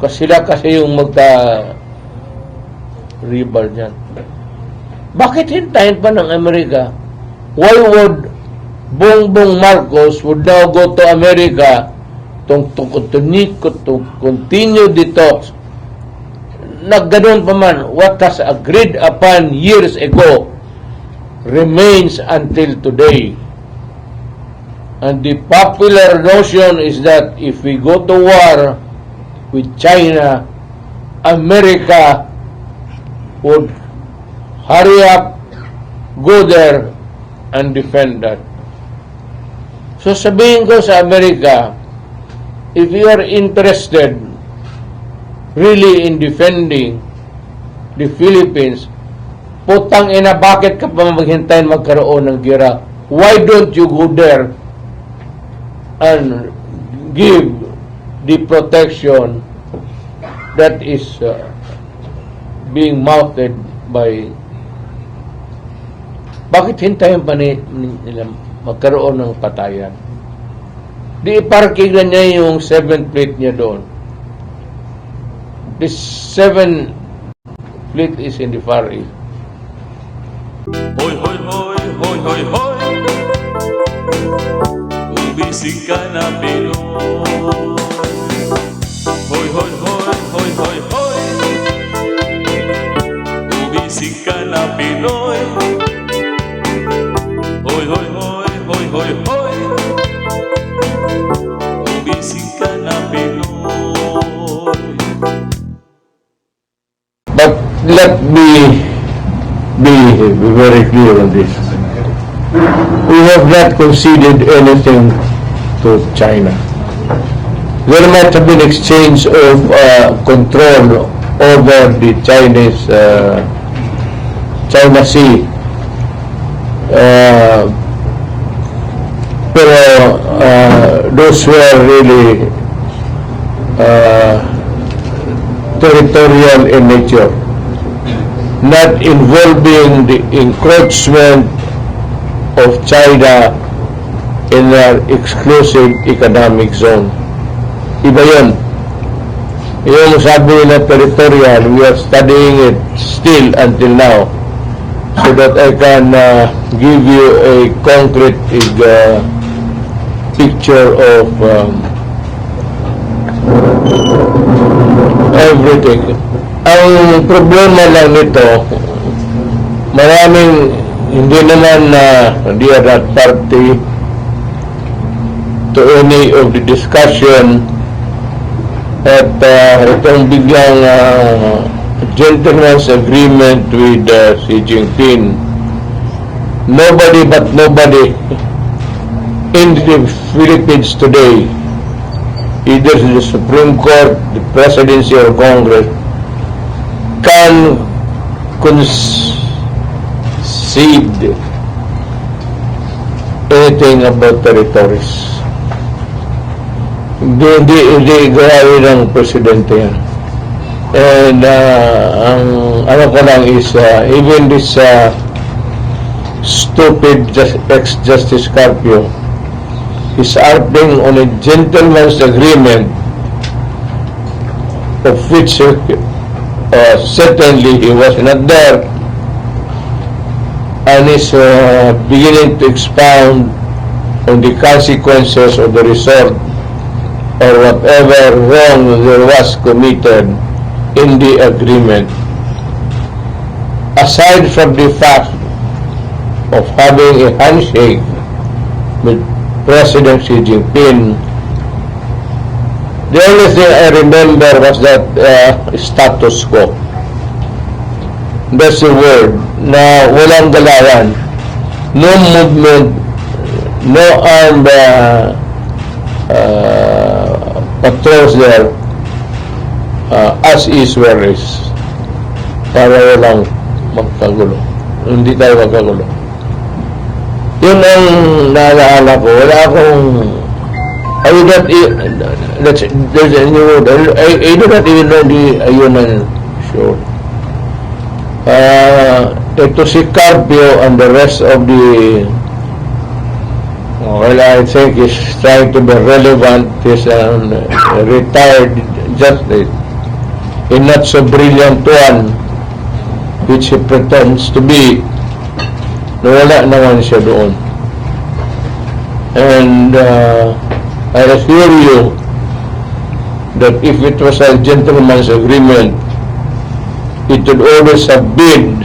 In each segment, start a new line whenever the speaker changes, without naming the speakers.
sila kasi yung magka-rival dyan. Bakit hintayin pa ng Amerika? Why would Bongbong Marcos would now go to America to continue the talks? Nagganon pa man, what has agreed upon years ago remains until today. And the popular notion is that if we go to war with China, America would hurry up, go there, and defend that. So sabihin ko sa Amerika, if you are interested really in defending the Philippines, putang ina, bakit ka pa maghintayin magkaroon ng gera? Why don't you go there and give the protection that is being mounted by... Bakit hintayin pa nila magkaroon ng patayan? Di iparking na niya yung 7th fleet niya doon. This 7th fleet is in the Far East.
Hoy, hoy, hoy, hoy, hoy, hoy, umisig ka na Pinoy. Hoy, hoy, hoy, hoy, hoy, hoy, umisig ka na Pinoy. Hoy, hoy, hoy, hoy, hoy, hoy, umisig ka na Pinoy.
But let me be very clear on this. We have not conceded anything to China. There might have been exchange of control over the Chinese China Sea. Pero those were really territorial in nature, not involving the encroachment of China in their exclusive economic zone. Iba yun. Yung sabi nila territorial, we are studying it still until now so that I can give you a concrete picture of everything. Ang problema lang nito, maraming hindi naman they are not party to any of the discussion at itong biglang gentleman's agreement with Xi Jinping. Nobody but nobody in the Philippines today, either the Supreme Court, the Presidency, or Congress, can concede anything about territories. Hindi gawin ng presidente yan. And ang ano ko lang is even this stupid ex-Justice Carpio is acting on a gentleman's agreement of which certainly he was not there, and is beginning to expound on the consequences of the resort or whatever wrong there was committed in the agreement. Aside from the fact of having a handshake with President Xi Jinping, the only thing I remember was that status quo. That's the word, na walang galawan, no movement, no armed patrols there, as is where is, para walang magkagulo, hindi tayo magkagulo. Yun ang naalala ko. Wala akong I do not there's a new word. I do not even know the Ayunan show. Ito si Carpio and the rest of the well, I think is trying to be relevant. Is retired justice. a not so brilliant one, which he pretends to be, nawala naman siya doon. And I assure you that if it was a gentleman's agreement, it would always have been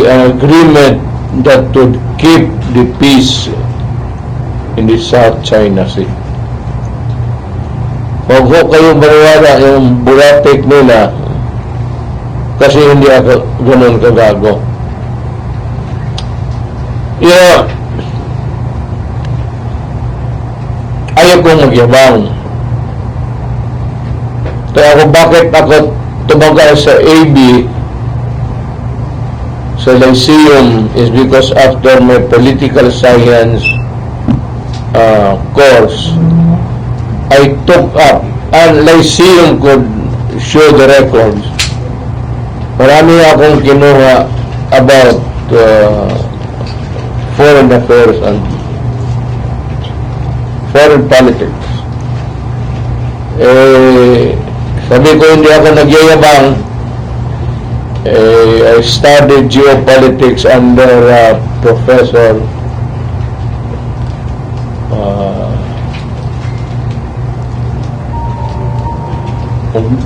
an agreement that would keep the peace in the South China Sea. Huwag ko kayong maniwala yung buratik nila kasi hindi ako ganun kagago. Ayaw kong magyabang. Kaya ako bakit ako tumagal sa AB, sa Lyceum, is because after my political science course, I took up, and Lyceum could show the records. Marami akong kinuha about foreign affairs and foreign politics. Sabi ko hindi ako nagyayabang. I studied geopolitics under Professor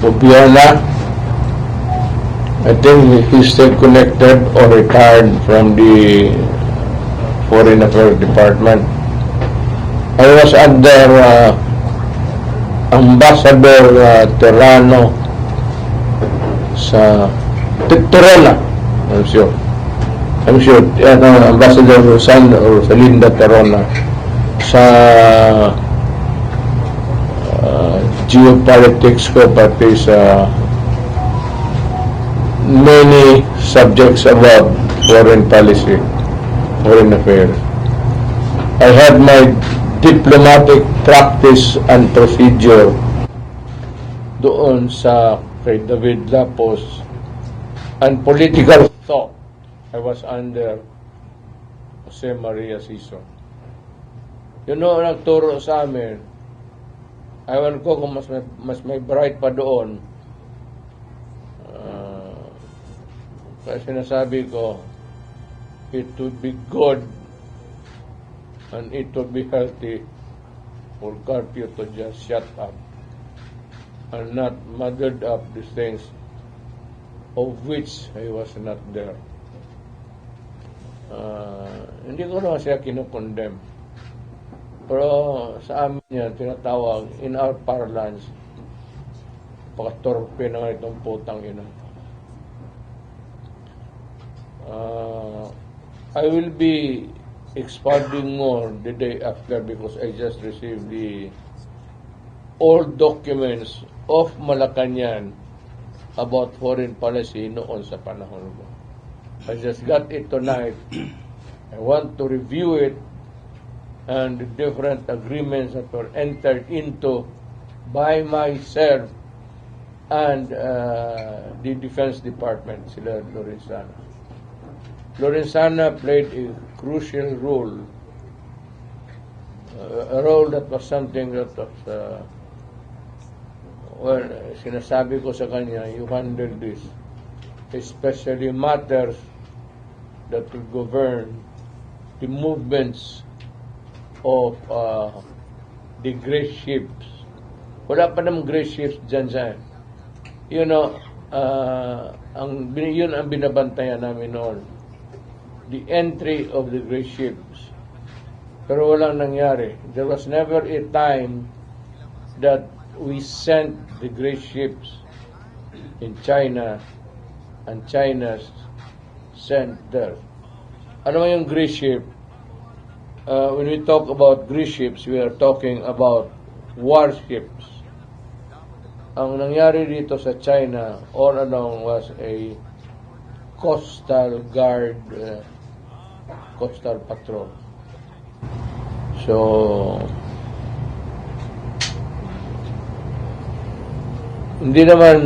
Obiana. I think he's still connected or retired from the Foreign Affairs Department. I was under Ambassador Terrano sa Torona, I'm sure, Ambassador Rosalinda Terrona sa geopolitics ko, pati sa many subjects about foreign policy, foreign affairs. I had my diplomatic practice and procedure doon sa kay David Lapos, and political thought I was under Jose Maria Sison. Nagturo sa amin, ewan ko kung mas may bright pa doon. Kaya sinasabi ko, it would be good and it would be healthy for Carpio to just shut up and not muddled up the things of which I was not there. Hindi ko naman siya kinukondemn. Pero sa amin yan, tinatawag, in our parlance, pakatorpe naman itong putang ina. I will be expounding more the day after because I just received the old documents of Malacanang about foreign policy noon sa panahon ko. I just got it tonight. I want to review it and the different agreements that were entered into by myself and the Defense Department, sila Lorenzana. Lorenzana played a crucial role, a role that was something that was, sinasabi ko sa kanya, you handle this, especially matters that will govern the movements of the gray ships. Wala pa namang gray ships dyan sa yun ang binabantayan namin noon, the entry of the gray ships. Pero walang nangyari. There was never a time that we sent the gray ships in China and China sent there. Ano yung gray ship? When we talk about gray ships, we are talking about warships. Ang nangyari dito sa China all along was a coastal guard, coastal patrol. So, hindi naman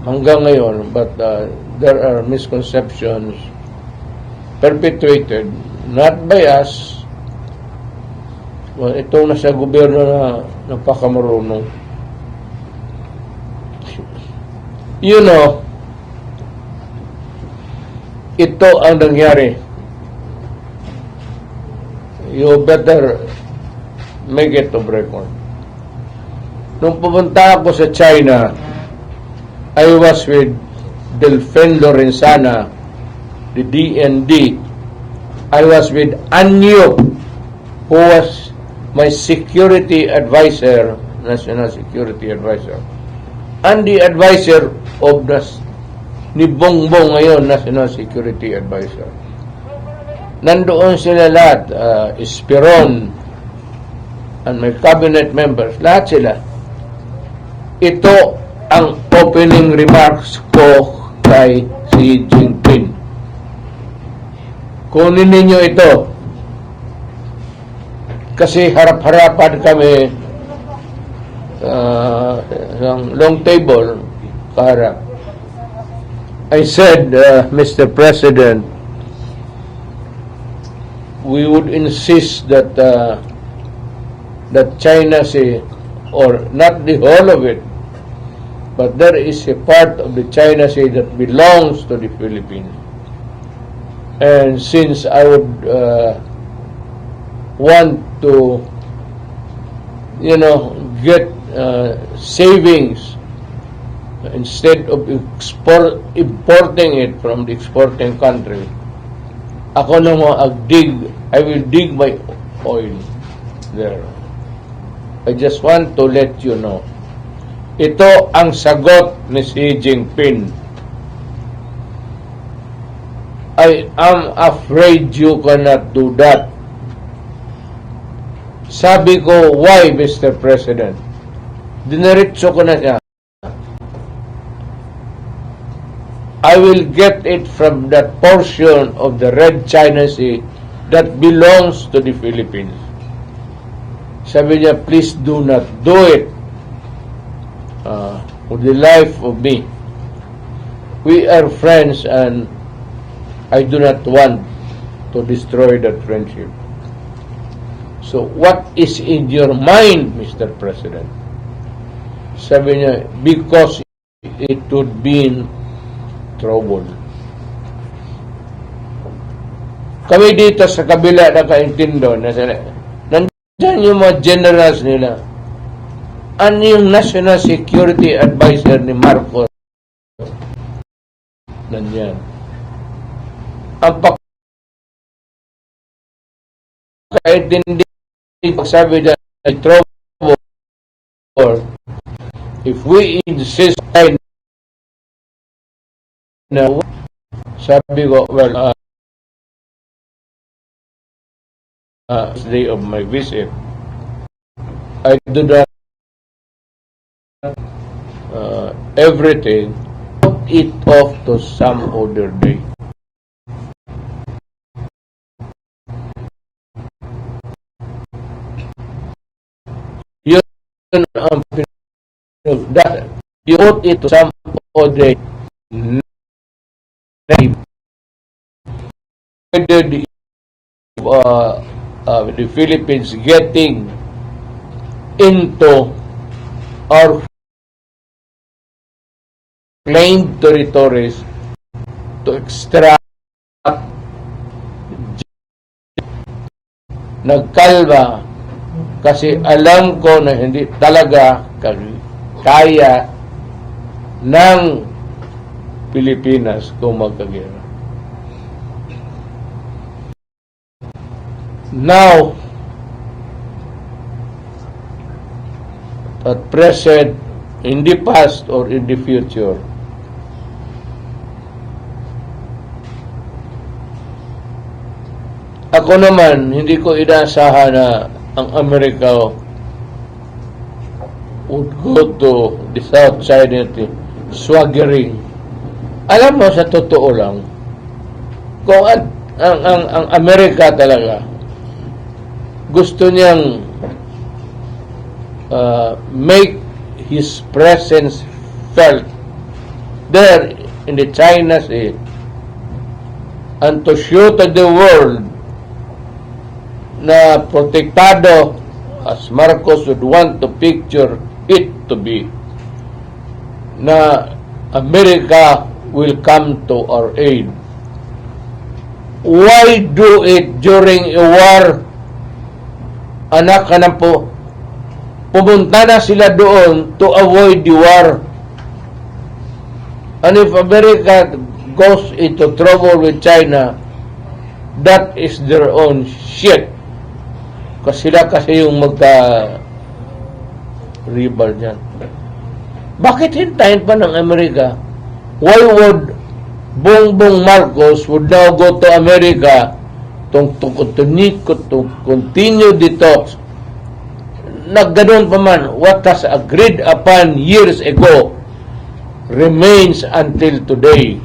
hanggang ngayon, but there are misconceptions perpetuated not by us. Well, itong nasa gobyerno na napakamarunong. You know, ito ang nangyari. You better make it of record. Nung pumunta ako sa China, I was with Delfin Lorenzana, the DND. I was with Anyo, who was my security advisor, national security advisor, and the advisor of ni Bongbong ngayon, national security advisor. Nandoon sila lahat, Esperon, and my cabinet members, lahat sila. Ito ang opening remarks ko kay Xi Jinping. Kunin ninyo ito. Kasi harap-harapan kami ng long table kaharap. I said, Mr. President, we would insist that that China Sea, or not the whole of it, but there is a part of the China Sea that belongs to the Philippines. And since I would want to, get savings instead of importing it from the exporting country, ako naman I will dig my oil there. I just want to let you know. Ito ang sagot ni Xi Jinping. I am afraid you cannot do that. Sabi ko, why, Mr. President? Diniretso ko na siya. I will get it from that portion of the Red China Sea that belongs to the Philippines. Sabi niya, please do not do it for the life of me. We are friends and I do not want to destroy that friendship. So, what is in your mind, Mr. President? Sabi niya, because it would be in trouble. Kami dito sa kabila nakaintindo na sila. Nandyan yung mga generals nila. Ano yung National Security Advisor ni Marcos? Nandyan. Ang pagkaintindi, sabi niya, trouble, if we insist na, sabi ko, well, day of my visit, I do that everything, put it off to some other day. Yun ang that you put it to some other day. Whether the Philippines getting into our claimed territories to extract, nagkalma kasi alam ko na hindi talaga kaya ng Pilipinas kung magkagera. Now, at present, in the past or in the future, ako naman, hindi ko inaasahan na ang Amerika would go to the South China Sea swaggering. Alam mo, sa totoo lang, kung ang Amerika talaga gusto niyang make his presence felt there in the China Sea and to show to the world na protektado as Marcos would want to picture it to be, na America will come to our aid. Why do it during a war? Anak ka na po, pumunta na sila doon to avoid the war. And if America goes into trouble with China, that is their own shit. Kasi sila kasi yung magka-rebel dyan. Bakit hintayin pa ng Amerika? Why would Bongbong Marcos would now go to America to continue the talks? Nagganon pa man, what has agreed upon years ago remains until today.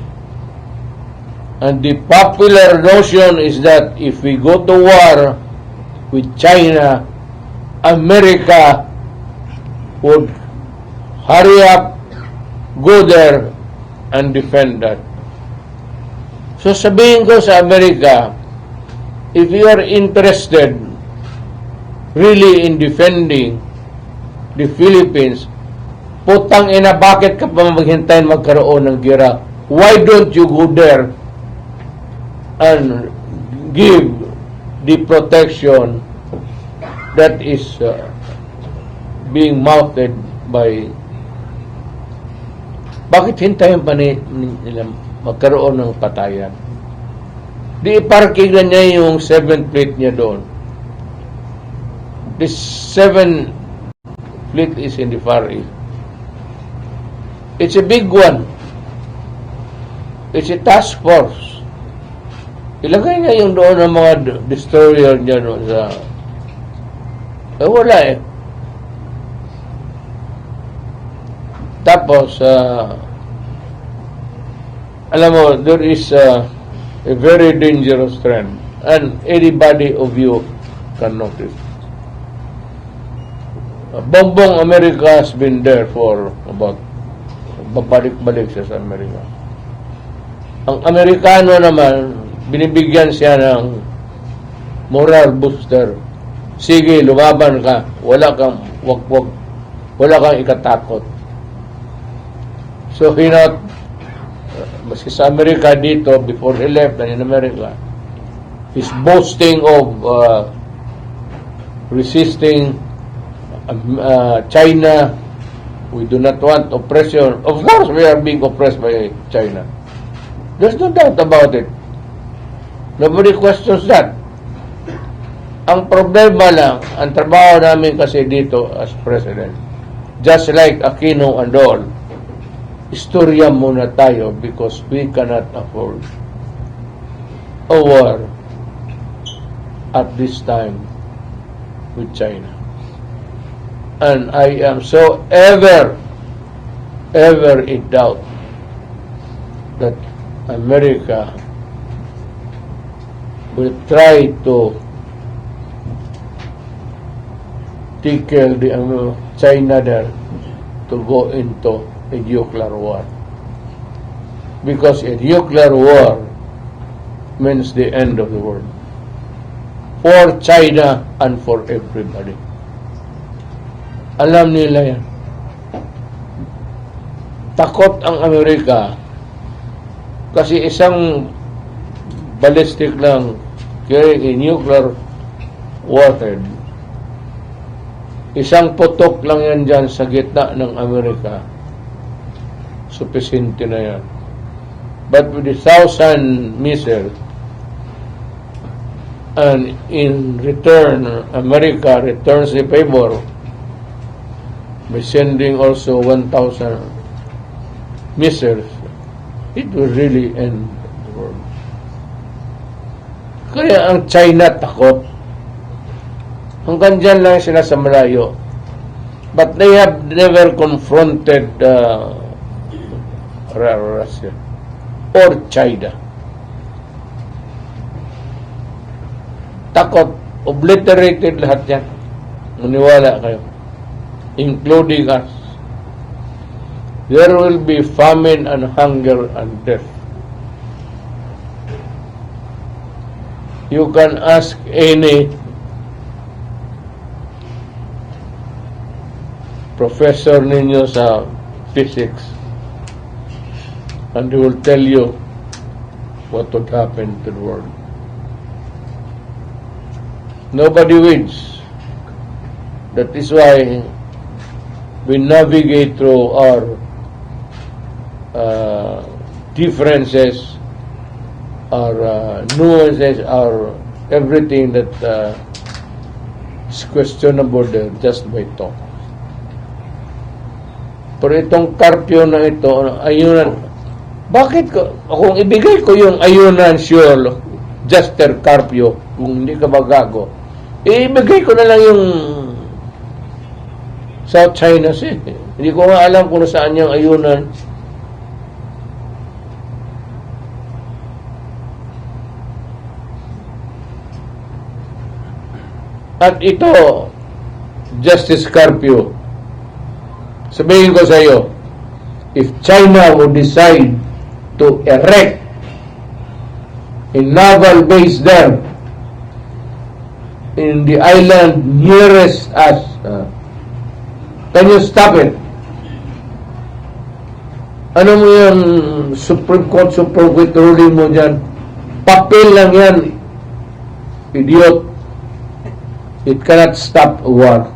And the popular notion is that if we go to war with China, America would hurry up, go there, and defend that. So sabihin ko sa Amerika, if you are interested really in defending the Philippines, putang ina, bakit ka pa maghintayin magkaroon ng gera? Why don't you go there and give the protection that is being mounted by... Bakit hintayin pa nila magkaroon ng patayan? Di parking na niya yung 7th fleet niya doon. The 7th fleet is in the Far East. It's a big one. It's a task force. Ilagay niya yung doon ng mga destroyer niya doon sa... wala eh. Tapos, alam mo, there is a very dangerous trend, and anybody of you can notice. Bongbong America has been there for about, babalik-balik siya sa Amerika. Ang Amerikano naman, binibigyan siya ng moral booster. Sige, lumaban ka. Wala kang wag-wag. Wala kang ikatakot. So he not, maski sa Amerika dito, before he left in America, he's boasting of resisting China. We do not want oppression. Of course, we are being oppressed by China. There's no doubt about it. Nobody questions that. Ang problema lang, ang trabaho namin kasi dito as president, just like Aquino and all, istorya muna tayo because we cannot afford a war at this time with China. And I am so ever in doubt that America will try to tickle the China there to go into a nuclear war. Because a nuclear war means the end of the world. For China and for everybody. Alam nila yan. Takot ang Amerika kasi isang ballistic lang carrying a nuclear warhead, isang putok lang yan dyan sa gitna ng Amerika, sufficient na yan. But with 1,000 missiles, and in return, America returns the favor by sending also 1,000 missiles, it will really end the world. Kaya ang China takot. Hanggang dyan lang sila sa malayo. But they have never confronted Russia or China. Takot. Obliterated lahat yan. Maniwala kayo. Including us. There will be famine and hunger and death. You can ask any professor ninyo sa physics. and they will tell you what would happen to the world. Nobody wins. That is why we navigate through our differences, our nuances, our everything that is questionable there just by talk. Pero itong Carpio na ito, ayunan, bakit ko, kung ibigay ko yung ayunan sure, Juster Carpio, kung hindi ka magago, ibigay ko na lang yung South China Sea. Hindi ko nga alam kung saan yung ayunan. At ito, Justice Carpio, sabihin ko sa iyo, if China would decide to erect a naval base there in the island nearest us, can you stop it? Ano mo yung Supreme Court ruling mo dyan? Papel lang yan, idiot. It cannot stop a war.